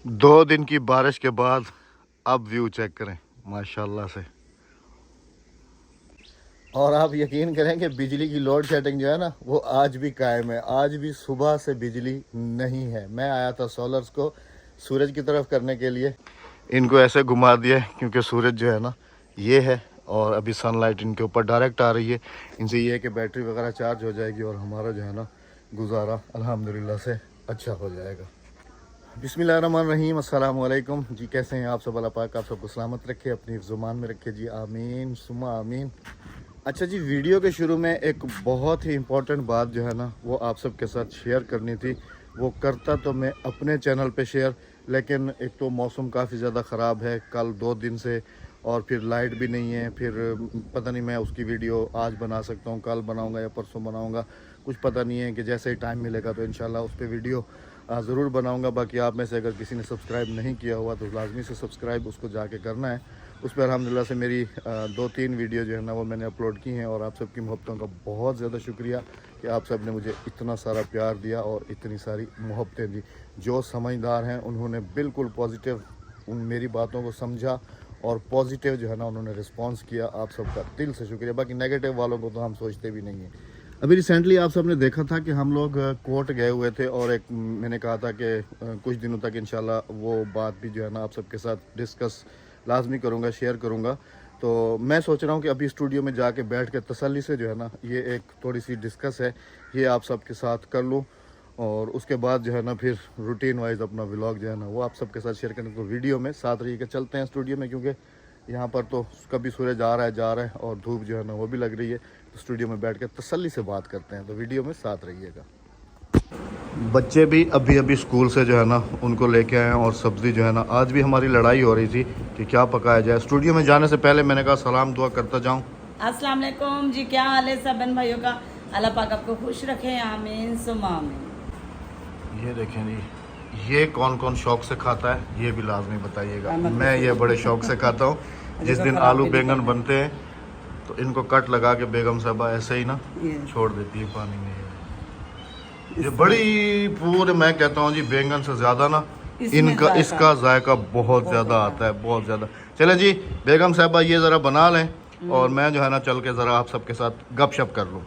2 दिन की बारिश के बाद अब व्यू चेक करें माशाल्लाह से। और आप यकीन करें कि बिजली की लोड शेडिंग जो है ना वो आज भी कायम है। आज भी सुबह से बिजली नहीं है। मैं आया था सोलर्स को सूरज की तरफ करने के लिए, इनको ऐसे घुमा दिया क्योंकि सूरज जो है ना ये है और अभी सनलाइट इनके ऊपर डायरेक्ट आ रही है। इनसे ये है कि बैटरी वगैरह चार्ज हो जाएगी और हमारा जो है ना गुजारा अल्हम्दुलिल्लाह से अच्छा हो जाएगा। बिस्मिल्लाहिर्रहमानिर्रहीम, अस्सलाम वालेकुम जी। कैसे हैं आप सब? अल्लाह पाक आप सबको सलामत रखे, अपनी ज़ुबान में रखे जी, आमीन सुमा आमीन। अच्छा जी, वीडियो के शुरू में एक बहुत ही इम्पोर्टेंट बात जो है ना वो आप सबके साथ शेयर करनी थी। वो करता तो मैं अपने चैनल पे शेयर, लेकिन एक तो मौसम काफ़ी ज़्यादा ख़राब है कल 2 दिन से, और फिर लाइट भी नहीं है। फिर पता नहीं मैं उसकी वीडियो आज बना सकता हूँ, कल बनाऊँगा या परसों बनाऊँगा, कुछ पता नहीं है। कि जैसे ही टाइम मिलेगा तो इंशाल्लाह उस पर वीडियो ज़रूर बनाऊँगा। बाकी आप में से अगर किसी ने सब्सक्राइब नहीं किया हुआ तो लाजमी से सब्सक्राइब उसको जाके करना है। उस पर अल्हम्दुलिल्लाह से मेरी 2-3 वीडियो जो है ना वो मैंने अपलोड की हैं। और आप सबकी मोहब्बतों का बहुत ज़्यादा शुक्रिया कि आप सब ने मुझे इतना सारा प्यार दिया और इतनी सारी मोहब्बतें दी। जो समझदार हैं उन्होंने बिल्कुल पॉजिटिव उन मेरी बातों को समझा और पॉजिटिव जो है ना उन्होंने रिस्पांस किया। आप सबका दिल से शुक्रिया। बाकी नेगेटिव वालों को तो हम सोचते भी नहीं हैं। अभी रिसेंटली आप सब ने देखा था कि हम लोग कोर्ट गए हुए थे और एक मैंने कहा था कि कुछ दिनों तक इंशाल्लाह वो बात भी जो है ना आप सबके साथ डिस्कस लाजमी करूँगा, शेयर करूँगा। तो मैं सोच रहा हूँ कि अभी स्टूडियो में जाके बैठ के तसल्ली से जो है ना ये एक थोड़ी सी डिस्कस है ये आप सबके साथ कर लूँ, और उसके बाद जो है ना फिर रूटीन वाइज अपना व्लॉग जो है ना वो आप सबके साथ शेयर करने। तो वीडियो में साथ रहिए। चलते हैं स्टूडियो में, क्योंकि यहाँ पर तो कभी सूरज आ रहा है जा रहा है और धूप जो है ना वो भी लग रही है। तो स्टूडियो में बैठ के तसल्ली से बात करते हैं। तो वीडियो में साथ रहिएगा। बच्चे भी अभी अभी स्कूल से जो है ना उनको लेके आए हैं और सब्ज़ी जो है ना आज भी हमारी लड़ाई हो रही थी कि क्या पकाया जाए। स्टूडियो में जाने से पहले मैंने कहा सलाम दुआ करता जाऊं। अस्सलाम वालेकुम जी, क्या हाल है सब बहन भाइयों का? अल्लाह पाक आपको खुश रखे, आमीन सुमा आमीन। ये देखें जी, ये कौन कौन शौक से खाता है ये भी लाजमी बताइएगा। मैं ये बड़े शौक से खाता हूँ। जिस दिन आलू बैंगन बनते हैं तो इनको कट लगा के बेगम साहबा ऐसे ही ना छोड़ देती है पानी में। ये बड़ी पूरे मैं कहता हूँ जी बैंगन से ज़्यादा ना इनका इसका जायका बहुत ज़्यादा आता है, बहुत ज़्यादा। चले जी बेगम साहबा ये ज़रा बना लें और मैं जो है ना चल के ज़रा आप सबके साथ गपशप कर लूँ।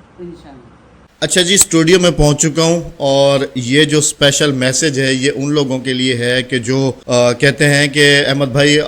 अच्छा जी, स्टूडियो में पहुंच चुका हूं और ये जो स्पेशल मैसेज है ये उन लोगों के लिए है कि जो कहते हैं कि अहमद भाई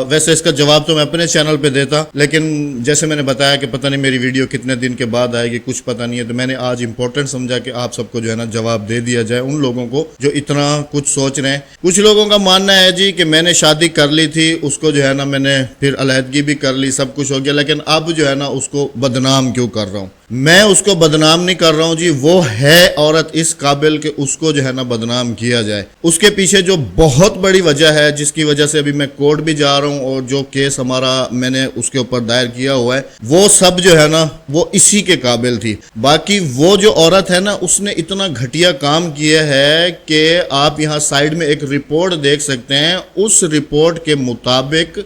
वैसे इसका जवाब तो मैं अपने चैनल पे देता, लेकिन जैसे मैंने बताया कि पता नहीं मेरी वीडियो कितने दिन के बाद आएगी, कुछ पता नहीं है। तो मैंने आज इम्पोर्टेंट समझा कि आप सबको जो है ना जवाब दे दिया जाए उन लोगों को जो इतना कुछ सोच रहे हैं। कुछ लोगों का मानना है जी कि मैंने शादी कर ली थी, उसको जो है ना मैंने फिर अलहदगी भी कर ली, सब कुछ हो गया, लेकिन अब जो है ना उसको बदनाम क्यों कर रहा हूँ। मैं उसको बदनाम नहीं कर रहा हूं जी, वो है औरत इस काबिल कि उसको जो है ना बदनाम किया जाए। उसके पीछे जो बहुत बड़ी वजह है जिसकी वजह से अभी मैं कोर्ट भी जा रहा हूं और जो केस हमारा मैंने उसके ऊपर दायर किया हुआ है वो सब जो है ना वो इसी के काबिल थी। बाकी वो जो औरत है ना उसने इतना घटिया काम किया है कि आप यहाँ साइड में एक रिपोर्ट देख सकते हैं। उस रिपोर्ट के मुताबिक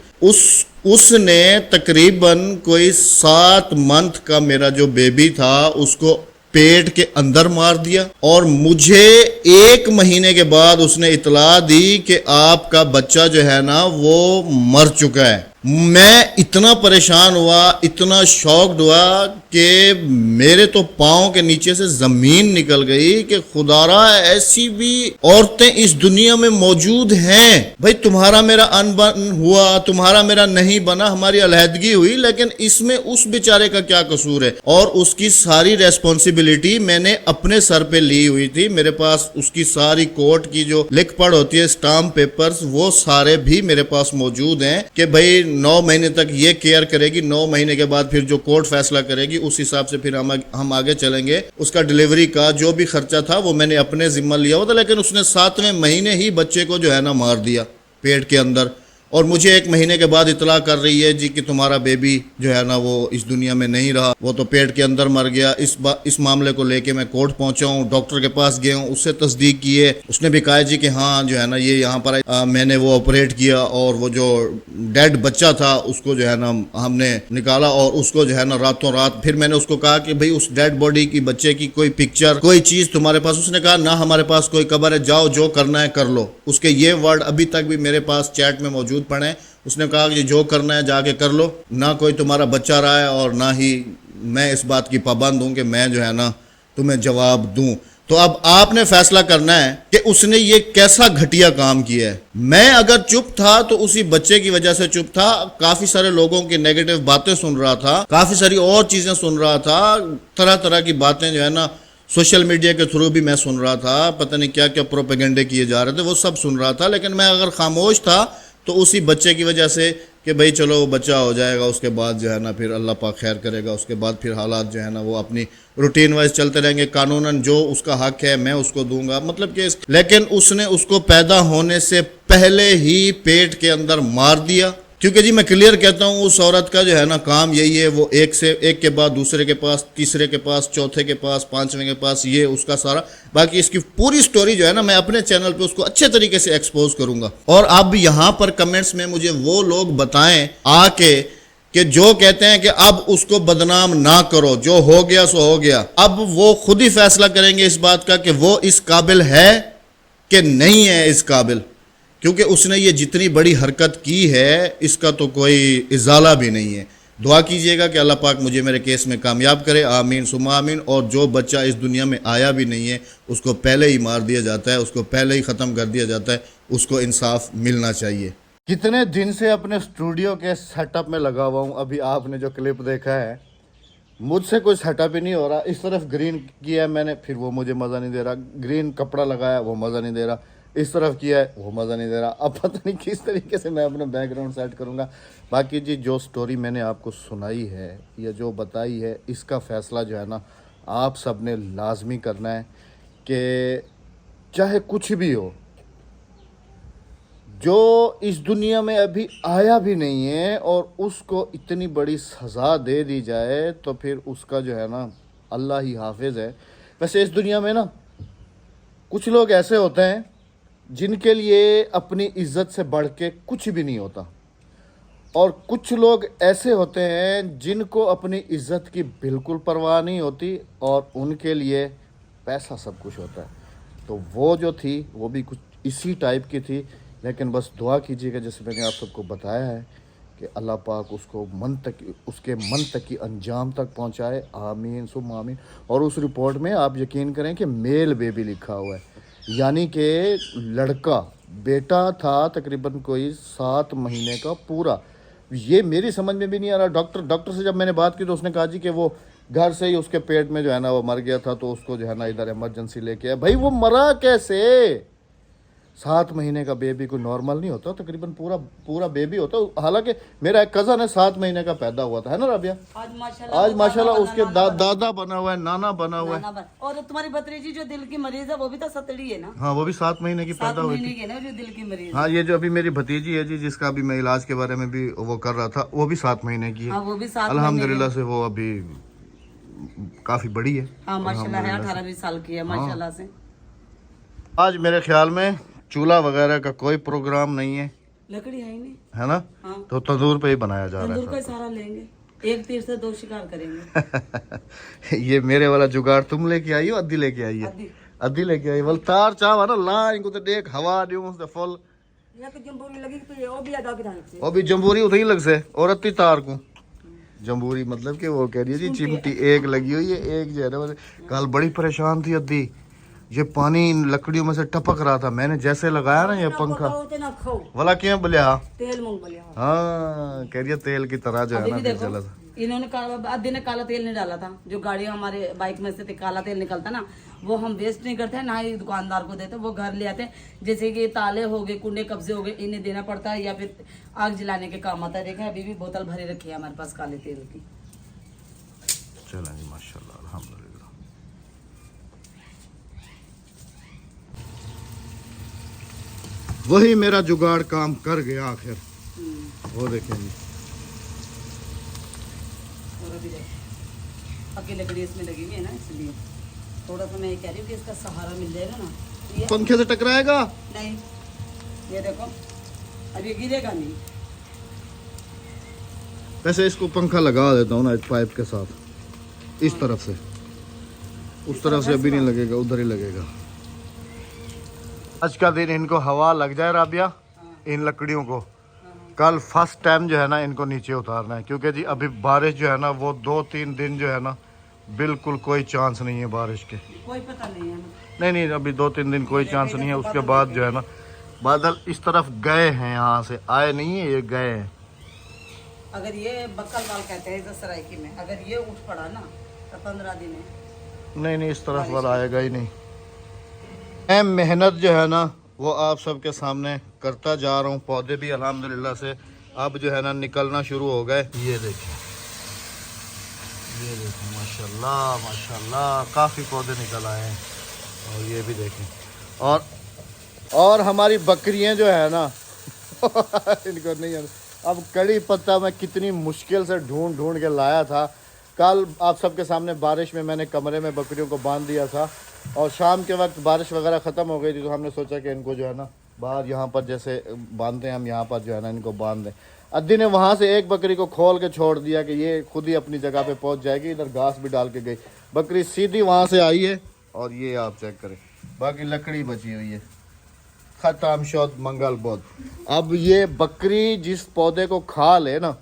उसने तकरीबन कोई 7 मंथ का मेरा जो बेबी था उसको पेट के अंदर मार दिया, और मुझे 1 महीने के बाद उसने इतला दी कि आपका बच्चा जो है ना वो मर चुका है। मैं इतना परेशान हुआ, इतना शॉक्ड हुआ कि मेरे तो पाँव के नीचे से जमीन निकल गई कि खुदारा ऐसी भी औरतें इस दुनिया में मौजूद हैं। भाई तुम्हारा मेरा अनबन हुआ, तुम्हारा मेरा नहीं बना, हमारी अलहदगी हुई, लेकिन इसमें उस बेचारे का क्या कसूर है? और उसकी सारी रेस्पॉन्सिबिलिटी मैंने अपने सर पे ली हुई थी। मेरे पास उसकी सारी कोर्ट की जो लिख पढ़ होती है, स्टाम्प पेपर्स, वो सारे भी मेरे पास मौजूद हैं कि भाई 9 महीने तक ये केयर करेगी, 9 महीने के बाद फिर जो कोर्ट फैसला करेगी उस हिसाब से फिर हम आगे चलेंगे। उसका डिलीवरी का जो भी खर्चा था वो मैंने अपने जिम्मा लिया हुआ था, लेकिन उसने 7वें महीने ही बच्चे को जो है ना मार दिया पेट के अंदर। और मुझे 1 महीने के बाद इतला कर रही है जी कि तुम्हारा बेबी जो है ना वो इस दुनिया में नहीं रहा, वो तो पेट के अंदर मर गया। इस मामले को लेके मैं कोर्ट पहुंचा हूँ, डॉक्टर के पास गया हूँ, उससे तस्दीक की है। उसने भी कहा जी कि हाँ जो है ना ये यहाँ पर मैंने वो ऑपरेट किया और वो जो डेड बच्चा था उसको जो है ना हमने निकाला और उसको जो है ना रातों रात, फिर मैंने उसको कहा कि भाई उस डेड बॉडी की बच्चे की कोई पिक्चर कोई चीज तुम्हारे पास? उसने कहा ना हमारे पास कोई कब्र है, जाओ जो करना है कर लो। उसके ये वर्ड अभी तक भी मेरे पास चैट में मौजूद पड़े हैं। उसने कहा कि जो करना है जाके कर लो, ना कोई तुम्हारा बच्चा रहा है और ना ही मैं इस बात की पाबंद हूं कि मैं जो है ना तुम्हें जवाब दूं। तो अब आपने फैसला करना है कि उसने ये कैसा घटिया काम किया है। मैं अगर चुप था तो उसी बच्चे की वजह से चुप था, काफी सारे लोगों की नेगेटिव बातें सुन रहा था, काफी सारी और चीजें सुन रहा था, तरह तरह की बातें जो है ना सोशल मीडिया के थ्रू भी मैं सुन रहा था, पता नहीं क्या क्या प्रोपेगेंडे किए जा रहे थे, वो सब सुन रहा था। लेकिन मैं अगर खामोश था तो उसी बच्चे की वजह से कि भाई चलो वो बच्चा हो जाएगा, उसके बाद जो है ना फिर अल्लाह पाक खैर करेगा, उसके बाद फिर हालात जो है ना वो अपनी रूटीन वाइज चलते रहेंगे, कानूनन जो उसका हक है मैं उसको दूंगा, मतलब कि। लेकिन उसने उसको पैदा होने से पहले ही पेट के अंदर मार दिया। क्योंकि जी मैं क्लियर कहता हूँ उस औरत का जो है ना काम यही है, वो एक के बाद दूसरे के पास, तीसरे के पास, चौथे के पास, पांचवें के पास, ये उसका सारा। बाकी इसकी पूरी स्टोरी जो है ना मैं अपने चैनल पे उसको अच्छे तरीके से एक्सपोज करूंगा। और अब यहाँ पर कमेंट्स में मुझे वो लोग बताएं आके कि जो कहते हैं कि अब उसको बदनाम ना करो, जो हो गया सो हो गया। अब वो खुद ही फैसला करेंगे इस बात का कि वो इस काबिल है कि नहीं है इस काबिल, क्योंकि उसने ये जितनी बड़ी हरकत की है इसका तो कोई इजाला भी नहीं है। दुआ कीजिएगा कि अल्लाह पाक मुझे मेरे केस में कामयाब करे, आमीन सुमा आमीन। और जो बच्चा इस दुनिया में आया भी नहीं है उसको पहले ही मार दिया जाता है, उसको पहले ही ख़त्म कर दिया जाता है, उसको इंसाफ मिलना चाहिए। कितने दिन से अपने स्टूडियो के सेटअप में लगा हुआ हूँ। अभी आपने जो क्लिप देखा है मुझसे कोई सेटअप ही नहीं हो रहा। इस तरफ ग्रीन किया है मैंने, फिर वो मुझे मज़ा नहीं दे रहा। ग्रीन कपड़ा लगाया वो मज़ा नहीं दे रहा। इस तरफ किया है वो मज़ा नहीं दे रहा। अब पता नहीं किस तरीके से मैं अपना बैकग्राउंड सेट करूँगा। बाकी जी जो स्टोरी मैंने आपको सुनाई है या जो बताई है, इसका फ़ैसला जो है ना आप सब ने लाजमी करना है कि चाहे कुछ भी हो, जो इस दुनिया में अभी आया भी नहीं है और उसको इतनी बड़ी सज़ा दे दी जाए तो फिर उसका जो है ना अल्लाह ही हाफिज़ है। वैसे इस दुनिया में ना कुछ लोग ऐसे होते हैं जिनके लिए अपनी इज्जत से बढ़ के कुछ भी नहीं होता, और कुछ लोग ऐसे होते हैं जिनको अपनी इज्जत की बिल्कुल परवाह नहीं होती और उनके लिए पैसा सब कुछ होता है। तो वो जो थी वो भी कुछ इसी टाइप की थी। लेकिन बस दुआ कीजिएगा, जैसे मैंने आप सबको बताया है, कि अल्लाह पाक उसको उसके मन तक की अंजाम तक पहुंचाए, आमीन सुम आमीन। और उस रिपोर्ट में आप यकीन करें कि मेल बेबी लिखा हुआ है, यानी कि लड़का बेटा था तकरीबन कोई 7 महीने का पूरा। ये मेरी समझ में भी नहीं आ रहा। डॉक्टर से जब मैंने बात की तो उसने कहा जी कि वो घर से ही उसके पेट में जो है ना वो मर गया था, तो उसको जो है ना इधर इमरजेंसी लेके आया। भाई वो मरा कैसे? 7 महीने का बेबी कोई नॉर्मल नहीं होता, तकरीबन पूरा बेबी होता। हालांकि मेरा एक कज़न है 7 महीने का पैदा हुआ था, है ना राबिया? आज माशाल्लाह उसके दादा बना हुआ है, नाना बना हुआ है। और तुम्हारी भतीजी जो दिल की मरीज है वो भी तो सतड़ी है ना? हाँ वो भी 7 महीने की पैदा हुई थी ना, जो दिल की मरीज। हाँ ये जो अभी मेरी भतीजी है जी, जिसका अभी मैं इलाज के बारे में भी वो कर रहा था, वो भी 7 महीने की है। हाँ, वो भी 7 अल्हम्दुलिल्लाह से वो अभी काफी बड़ी है। हाँ माशाल्लाह है, 18-20 साल की है माशाल्लाह से। आज मेरे ख्याल में चूल्हा वगैरह का कोई प्रोग्राम नहीं है, लकड़ी है ही नहीं, है ना? हाँ। तो तंदूर पे ही बनाया जा रहा है। तंदूर का सहारा लेंगे, एक तीर से 2 शिकार करेंगे। ये मेरे वाला जुगाड़ तुम लेके आई हो, अद्दी लेके आई है? अद्दी लेके आई। बोल तार चाह ना ला इनको तो देख हवा दियो से फुल जंबूरी लगी तो वो भी अदा बिधान से, वो भी जंबूरी उतनी लग से और अत्ती तार को जंबूरी, मतलब कि वो कह रही है जी चिमटी एक लगी हुई है, एक जो है ना। कल बड़ी परेशान थी अद्दी, ये पानी इन लकड़ियों में से टपक रहा था। मैंने जैसे लगाया ना ये पंखा वाला क्यों बोलिया, तेल मूंग बोलिया। हाँ कह रही है तेल की तरह जो है ना फिर चला था। इन्होंने अद्दी ने काला तेल नहीं डाला था, जो गाड़ी हमारे बाइक में से काला तेल निकलता ना, वो हम वेस्ट नहीं करते, ना ही दुकानदार को देते, वो घर ले आते। जैसे कि ताले हो गए, कुंडे कब्जे हो गए, इन्हें देना पड़ता है या फिर आग जलाने के काम आता है। देखा अभी भी बोतल भरी रखी है हमारे पास काले तेल की। चला जी माशाल्लाह अल्हम्दुलिल्लाह। वही मेरा जुगाड़ काम कर गया आखिर। वो देखें जी, और अभी देखो पक्की लकड़ी इसमें लगी हुई है ना, इसलिए थोड़ा सा मैं ये कह रही हूँ कि इसका सहारा मिल जाएगा ना, ये पंखे से टकराएगा नहीं, ये देखो अब ये गिरेगा नहीं। वैसे इसको पंखा लगा देता हूँ ना एक पाइप के साथ, इस तरफ से, उस तरफ से अभी नहीं लगेगा, उधर ही लगेगा। आज का दिन इनको हवा लग जाए राबिया, इन लकड़ियों को कल फर्स्ट टाइम जो है ना इनको नीचे उतारना है, क्योंकि जी अभी बारिश जो है ना वो 2-3 दिन जो है ना बिल्कुल कोई चांस नहीं है बारिश के। कोई पता नहीं है, नहीं अभी 2-3 दिन कोई चांस नहीं है। उसके बाद जो है ना बादल इस तरफ गए हैं, यहाँ से आए नहीं है, ये गए हैं। अगर ये बक्कलवाल कहते हैं इधर सराइकी में, अगर ये उठ पड़ा ना तो 15 दिन है। नहीं इस तरफ वाला आएगा ही नहीं। मैं मेहनत जो है ना वो आप सबके सामने करता जा रहा हूँ। पौधे भी अल्हम्दुलिल्लाह से अब जो है ना निकलना शुरू हो गए। ये देखें माशाल्लाह माशाल्लाह काफ़ी पौधे निकल आए हैं। और ये भी देखें, और हमारी बकरियां जो है ना इनको नहीं है। अब कड़ी पत्ता मैं कितनी मुश्किल से ढूंढ के लाया था। कल आप सबके सामने बारिश में मैंने कमरे में बकरियों को बांध दिया था, और शाम के वक्त बारिश वगैरह ख़त्म हो गई थी, तो हमने सोचा कि इनको जो है ना बाहर यहाँ पर जैसे बांधते हैं हम, यहाँ पर जो है ना इनको बांध दें। अद्दी ने वहाँ से एक बकरी को खोल के छोड़ दिया कि ये खुद ही अपनी जगह पे पहुँच जाएगी। इधर घास भी डाल के गई, बकरी सीधी वहाँ से आई है। और ये आप चेक करें, बाकी लकड़ी बची हुई है। ख़त्म शौद मंगल बुध। अब ये बकरी जिस पौधे को खा ले ना,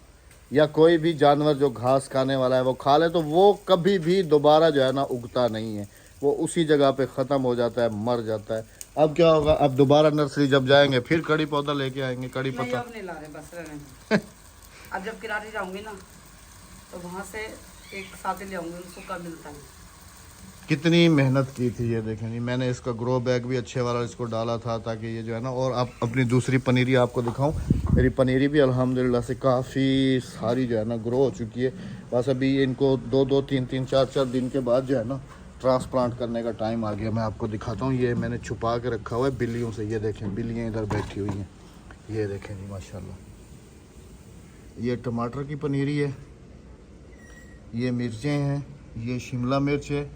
या कोई भी जानवर जो घास खाने वाला है वो खा ले, तो वो कभी भी दोबारा जो है ना उगता नहीं है, वो उसी जगह पे ख़त्म हो जाता है, मर जाता है। अब क्या होगा, अब दोबारा नर्सरी जब जाएंगे फिर कड़ी पौधा लेके आएंगे। कड़ी पत्ता अब नहीं ला रहे, बस रहने अब जब किराटी जाऊंगी ना तो वहाँ से एक साथ ही ले आऊंगी, उसको कब मिलता है। कितनी मेहनत की थी ये देखें जी। मैंने इसका ग्रो बैग भी अच्छे वाला इसको डाला था ताकि ये जो है ना, और अब अपनी दूसरी पनीरी आपको दिखाऊं। मेरी पनीरी भी अल्हम्दुलिल्लाह से काफ़ी सारी जो है ना ग्रो हो चुकी है। बस अभी इनको 2-2, 3-3, 4-4 दिन के बाद जो है ना ट्रांसप्लांट करने का टाइम आ गया। मैं आपको दिखाता हूँ, ये मैंने छुपा के रखा हुआ है बिल्लियों से। ये देखें बिल्लियाँ इधर बैठी हुई हैं, ये देखें जी माशाल्लाह। ये टमाटर की पनीरी है, ये मिर्चें हैं, ये शिमला मिर्च है,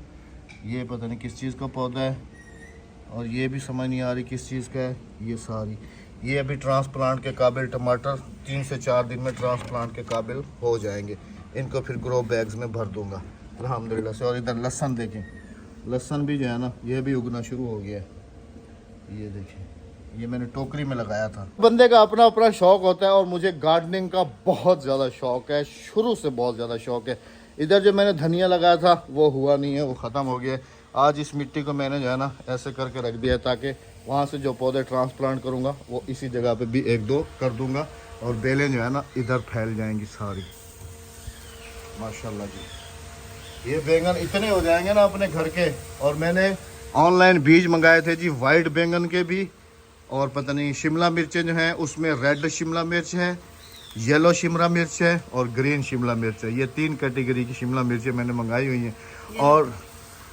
ये पता नहीं किस चीज़ का पौधा है, और ये भी समझ नहीं आ रही किस चीज़ का है। ये सारी ये अभी ट्रांसप्लांट के काबिल टमाटर 3 से 4 दिन में ट्रांसप्लांट के काबिल हो जाएंगे। इनको फिर ग्रो बैग्स में भर दूंगा अल्हम्दुलिल्लाह से। और इधर लहसुन देखें, लहसुन भी जो है ना ये भी उगना शुरू हो गया है। ये देखें, ये मैंने टोकरी में लगाया था। बंदे का अपना अपना शौक़ होता है, और मुझे गार्डनिंग का बहुत ज़्यादा शौक़ है, शुरू से बहुत ज़्यादा शौक़ है। इधर जो मैंने धनिया लगाया था वो हुआ नहीं है, वो ख़त्म हो गया है। आज इस मिट्टी को मैंने जो है ना ऐसे करके रख दिया है ताकि वहाँ से जो पौधे ट्रांसप्लांट करूँगा वो इसी जगह पे भी 1-2 कर दूँगा, और बेलें जो है ना इधर फैल जाएंगी सारी माशाल्लाह जी। ये बैंगन इतने हो जाएंगे ना अपने घर के। और मैंने ऑनलाइन बीज मंगाए थे जी, वाइट बैंगन के भी, और पता नहीं शिमला मिर्चें जो हैं उसमें रेड शिमला मिर्च है, येलो शिमला मिर्च है, और ग्रीन शिमला मिर्च है। ये 3 कैटेगरी की शिमला मिर्चें मैंने मंगाई हुई हैं। और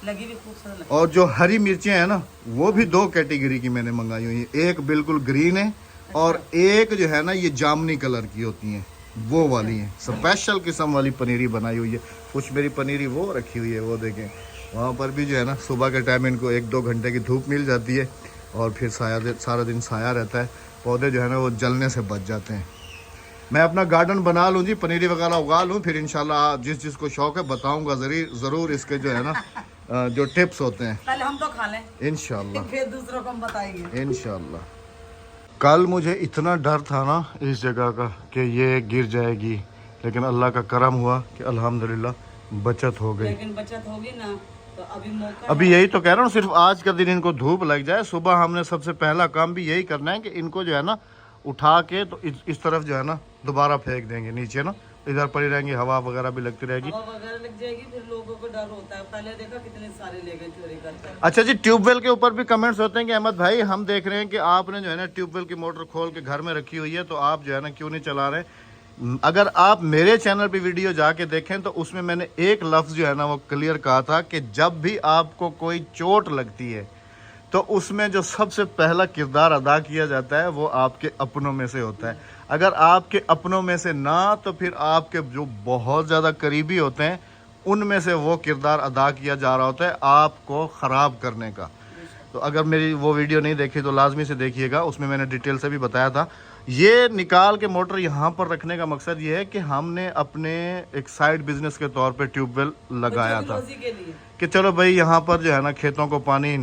लगी भी खूबसूरत लगी। और जो हरी मिर्चें हैं ना वो भी 2 कैटेगरी की मैंने मंगाई हुई हैं। एक बिल्कुल ग्रीन है, और एक जो है ना ये जामनी कलर की होती हैं, वो वाली हैं। स्पेशल किस्म वाली पनीरी बनाई हुई है। कुछ मेरी पनीरी वो रखी हुई है, वो देखें वहाँ पर भी जो है ना सुबह के टाइम इनको 1-2 घंटे की धूप मिल जाती है, और फिर सारा दिन साया रहता है। पौधे जो है ना वो जलने से बच जाते हैं। मैं अपना गार्डन बना लूँ जी, पनीरी वगैरह उगा लूँ, फिर इंशाल्लाह जिसको शौक़ है बताऊँगा ज़रूर इसके जो है ना जो टिप्स होते हैं। पहले हम तो खा लें इंशाल्लाह, फिर दूसरों को हम बताएंगे इंशाल्लाह। कल मुझे इतना डर था ना इस जगह का कि ये गिर जाएगी, लेकिन अल्लाह का करम हुआ कि अल्हम्दुलिल्लाह बचत हो गई। लेकिन बचत होगी ना तो अभी मौका अभी यही तो कह रहा हूँ, सिर्फ आज का दिन इनको धूप लग जाए। सुबह हमने सबसे पहला काम भी यही करना है कि इनको जो है ना उठा के तो इस तरफ जो है ना दोबारा फेंक देंगे नीचे ना, इधर पड़ी रहेंगी, हवा वगैरह भी लगती रहेगी। हवा वगैरह लग जाएगी, फिर लोगों को डर होता है। पहले देखा कितने सारे ले गए चोरी करके। अच्छा जी, ट्यूबवेल के ऊपर भी कमेंट्स होते हैं कि अहमद भाई हम देख रहे हैं कि आपने जो है ना ट्यूबवेल की मोटर खोल के घर में रखी हुई है, तो आप जो है ना क्यों नहीं चला रहे। अगर आप मेरे चैनल पे वीडियो जाके देखें तो उसमें मैंने एक लफ्ज़ जो है ना वो क्लियर कहा था कि जब भी आपको कोई चोट लगती है तो उसमें जो सबसे पहला किरदार अदा किया जाता है वो आपके अपनों में से होता है। अगर आपके अपनों में से ना, तो फिर आपके जो बहुत ज़्यादा करीबी होते हैं उनमें से वो किरदार अदा किया जा रहा होता है आपको ख़राब करने का। तो अगर मेरी वो वीडियो नहीं देखी तो लाजमी से देखिएगा, उसमें मैंने डिटेल से भी बताया था। ये निकाल के मोटर यहाँ पर रखने का मकसद ये है कि हमने अपने एक साइड बिजनेस के तौर पे ट्यूबवेल लगाया था रोजी के लिए कि चलो भाई यहाँ पर जो है ना खेतों को पानी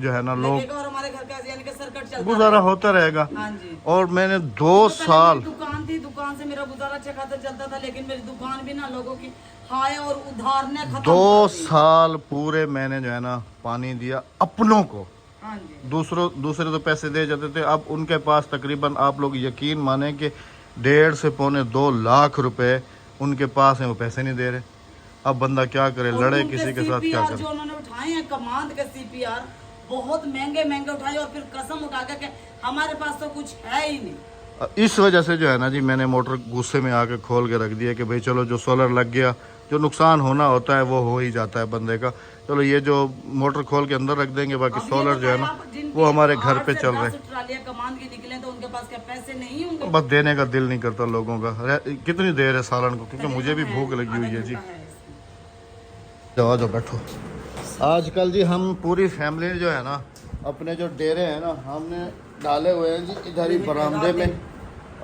जो है ना लोग लगेगा और हमारे घर का यानी कि सर्किट चलता गुजारा होता रहेगा। हाँ जी। और मैंने 2 तो पहले साल मेरी दुकान थी, दुकान से मेरा गुजारा अच्छा खासा चलता था, लेकिन मेरी दुकान भी ना लोगों की हाय और उधार ने खत्म 2 कर दी। साल पूरे मैंने जो है ना पानी दिया अपनों को। हाँ जी। दूसरे तो पैसे दे जाते थे। अब उनके पास तकरीबन आप लोग यकीन माने कि 1.5 से पौने 2 लाख रुपए उनके पास हैं, वो पैसे नहीं दे रहे। अब बंदा क्या करे, और लड़े उनके किसी के साथ क्या CPR करे। जो उन्होंने उठाए हैं कमांड के CPR बहुत महंगे महंगे उठाए, और फिर कसम उठा के हमारे पास तो कुछ है ही नहीं। इस वजह से जो है ना जी मैंने मोटर गुस्से में आके खोल के रख दिया कि भाई चलो जो सोलर लग गया, जो नुकसान होना होता है वो हो ही जाता है बंदे का। चलो ये जो मोटर खोल के अंदर रख देंगे, बाकी अब ये सोलर जो है ना बताएं आप, जिनके वो हमारे घर 8 पे से चल रहे 10 ट्रालियां कमांड की निकले तो उनके पास क्या पैसे नहीं होंगे? बस देने का दिल नहीं करता लोगों का। कितनी देर है सालन को, क्योंकि मुझे भी भूख लगी हुई है जी। जाओ जाओ बैठो। आजकल जी हम पूरी फैमिली जो है ना अपने जो डेरे हैं ना हमने डाले हुए हैं जी इधर ही बरामदे में,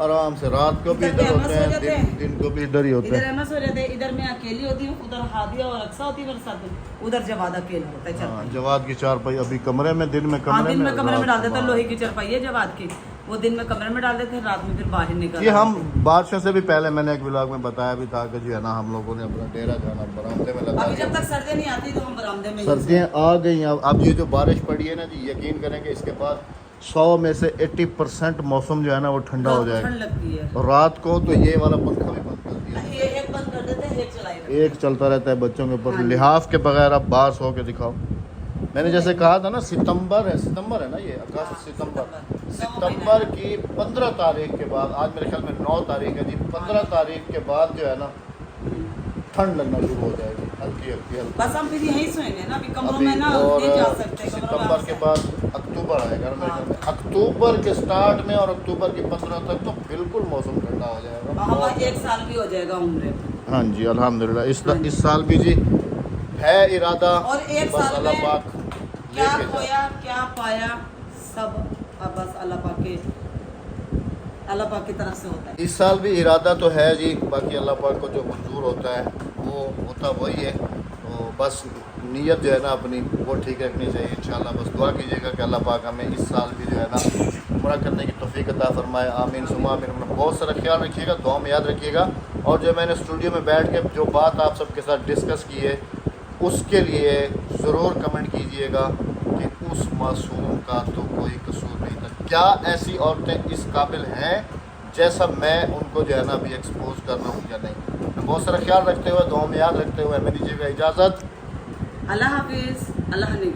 आराम से। रात को भी इधर होते हैं, दिन को भी इधर ही होते इधर हैं। अहमद सो जाते हैं, इधर मैं अकेली होती हूँ, उधर हादिया और अक्सा होती है मेरे साथ में, उधर जवाद अकेला होता है। हाँ, जवाद की चारपाई अभी कमरे में, दिन में हाँ, कमरे दिन में कमरे में रात डाल को देते हैं, बाहर। लोहे की चारपाई है जवाद की, वो दिन में कमरे में डाल देते हैं, रात में फिर बाहर निकल ये हम बादशाह से भी पहले मैंने एक व्लॉग में बताया भी था कि जो है ना हम लोगों ने अपना डेरा जो है ना बरामदे में लगा अभी जब दिया। तक सर्दी नहीं आती तो हम बरामदे में ही सर्दियाँ आ गई। अब ये जो बारिश पड़ी है ना जी, यकीन करेंगे इसके बाद 100 में से 80% मौसम जो है ना वो ठंडा हो जाएगा। ठंड लगती है। और रात को तो ये वाला पंखा भी बंद कर दिया, ये एक बंद कर देते हैं, एक चलाई रखते हैं। एक चलता रहता है बच्चों के ऊपर। लिहाफ के बगैर आप बाहर सो के दिखाओ। मैंने जैसे कहा था ना सितंबर है ना, ये अगस्त सितंबर की 15 तारीख के बाद, आज मेरे ख्याल में 9 तारीख है जी, 15 तारीख के बाद जो है ना ठंड लगना शुरू हो जाएगी हल्की हल्की। बस हम फिर यहीं सोएंगे ना, अभी कमरों अभी में ना और नहीं जा सकते। सितंबर के बाद अक्टूबर आएगा ना मेरे ख्याल में। अक्टूबर के स्टार्ट में और अक्टूबर की 15 तक तो बिल्कुल मौसम ठंडा हो जाएगा। हमारा 1 साल भी हो जाएगा उम्र। हाँ जी अल्हम्दुलिल्लाह। इस साल भी जी है इरादा, और 1 बस साल अल्लाह में पाक क्या लेके जाए। खोया क्या पाया सब अब बस अल्लाह पाक की तरफ से होता है। इस साल भी इरादा तो है जी, बाकी अल्लाह पाक को जो मंजूर होता है वो होता वही है। तो बस नीयत जो है ना अपनी वो ठीक रखनी चाहिए इंशाल्लाह। बस दुआ कीजिएगा कि अल्लाह पाक हमें इस साल भी जो है ना उम्रा करने की तौफीक अता फरमाए। आमीन सुमा आमीन। बहुत सारा ख्याल रखिएगा, दुआ में याद रखिएगा। और जो मैंने स्टूडियो में बैठ के जो बात आप सबके साथ डिस्कस की है उसके लिए ज़रूर कमेंट कीजिएगा कि उस मासूम का तो कोई कसूर नहीं था। क्या ऐसी औरतें इस काबिल हैं जैसा मैं उनको जो है ना अभी एक्सपोज कर रहा हूँ या नहीं। बहुत सारा ख्याल रखते हुए, दुआ में याद रखते हुए हमें दीजिएगा इजाज़त। अल्लाह हाफिज़। अल्लाह ने